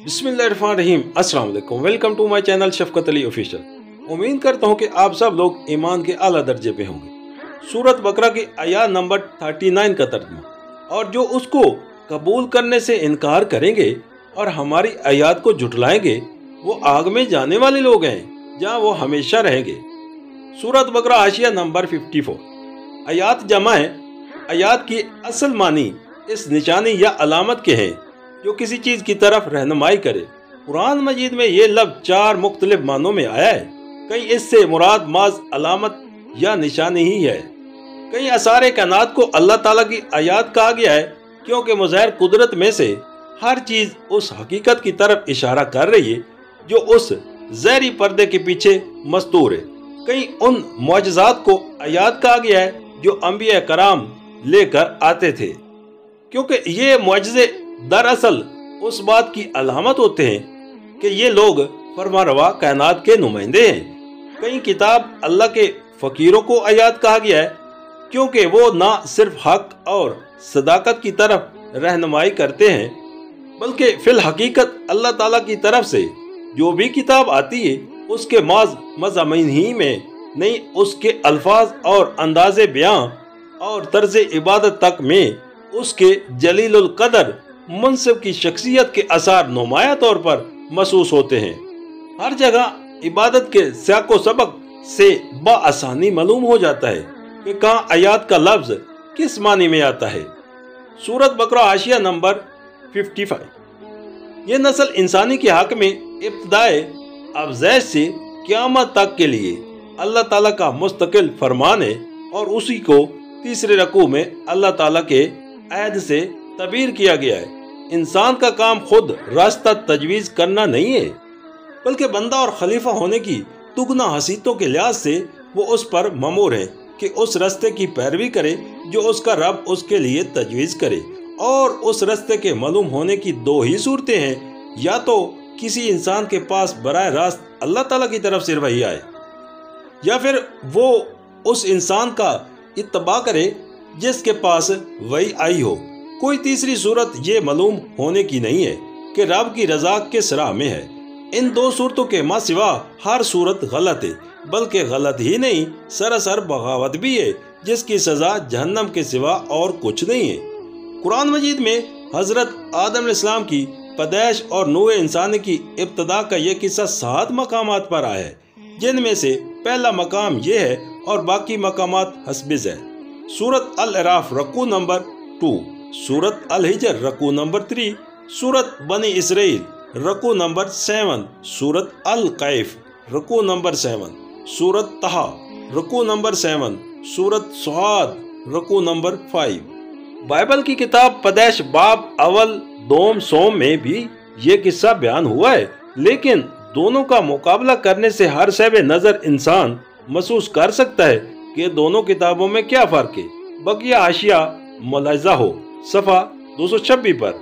बिस्मिल्लाहिर्रहमानिर्रहीम। अस्सलाम वालेकुम। Welcome to my channel Shafqat Ali official. उम्मीद करता हूँ कि आप सब लोग ईमान के आला दर्जे पे होंगे। सूरत बकरा की आयत नंबर 39 का तर्जुमा। और जो उसको कबूल करने से इनकार करेंगे और हमारी आयत को झुटलाएंगे वो आग में जाने वाले लोग हैं जहाँ वो हमेशा रहेंगे। सूरत बकरा हाशिया नंबर 54। आयत जमा है। आयत की असल मानी इस निशानी या अलामत के हैं जो किसी चीज की तरफ रहनुमाई करे। कुरान मजीद में ये लफ्ज़ 4 मुख्तलिफ मानों में आया है। कई इससे मुराद माज अलामत या निशानी ही है। कई असारे कायनात को अल्लाह ताला की आयत कहा गया है क्योंकि मुज़हिर कुदरत में से हर चीज उस हकीकत की तरफ इशारा कर रही है जो उस ज़हरी पर्दे के पीछे मस्तूर है। कई उन मुअजिज़ात को आयत कहा गया है जो अंबिया कराम लेकर आते थे क्योंकि ये मुअजिज़े दरअसल उस बात की अलामत होते हैं कि ये लोग फरमारवा कायनात के नुमाइंदे हैं। कई किताब अल्लाह के फ़कीरों को आयत कहा गया है क्योंकि वो ना सिर्फ हक और सदाकत की तरफ रहनुमाई करते हैं बल्कि फिल हकीकत अल्लाह ताला की तरफ से जो भी किताब आती है उसके मज़ामीन ही में नहीं, उसके अल्फाज और अंदाज़े बयां और तर्ज इबादत तक में उसके जलीलुल कदर मुनसिब की शख्सियत के असर नुमाया तौर पर महसूस होते हैं। हर जगह इबादत के सियाको सबक से बआसानी मालूम हो जाता है कि कहाँ आयत का लफ्ज़ किस मानी में आता है। सूरत बकरा हाशिया नंबर 55। ये नस्ल इंसानी के हक में इब्तिदाए अफज़ैश से क़यामत तक के लिए अल्लाह ताला का मुस्तकिल फरमान है और उसी को तीसरे रकू में अल्लाह ताला के अहद से तबीर किया गया है। इंसान का काम खुद रास्ता तजवीज़ करना नहीं है बल्कि बंदा और खलीफा होने की दुगना हसीतों के लिहाज से वो उस पर ममूर है कि उस रास्ते की पैरवी करे जो उसका रब उसके लिए तजवीज़ करे। और उस रास्ते के मालूम होने की दो ही सूरतें हैं, या तो किसी इंसान के पास बराह रास्त अल्लाह ताला की तरफ से वही आए या फिर वो उस इंसान का इत्तबा करे जिसके पास वही आई हो। कोई तीसरी सूरत ये मालूम होने की नहीं है कि रब की रजा किस राह में है। इन दो सूरतों के माँ सिवा हर सूरत गलत है, बल्कि गलत ही नहीं सरासर बगावत भी है जिसकी सजा जहन्नम के सिवा और कुछ नहीं है। कुरान मजीद में हजरत आदम अलैहिस्सलाम की पैदाइश और नूह इंसान की इब्तदा का यह किस्सा 7 मकामात पर आया है, जिनमें से पहला मकाम ये है और बाकी मकामात हस्बिज है। सूरत अल-अराफ रकू नंबर 2, सूरत अल-हिजर रकू नंबर 3, सूरत बनी इसराइल रकू नंबर 7, सूरत अल-कैफ रकू नंबर 7, सूरत तहा रकू नंबर 7, सूरत सुआद रकू नंबर 5। बाइबल की किताब पैदाइश बाब अवल दोम सोम में भी ये किस्सा बयान हुआ है, लेकिन दोनों का मुकाबला करने से हर शैब नज़र इंसान महसूस कर सकता है कि दोनों किताबों में क्या फ़र्क है। बकिया हाशिया मुलाहिज़ा हो सफ़ा 226 पर।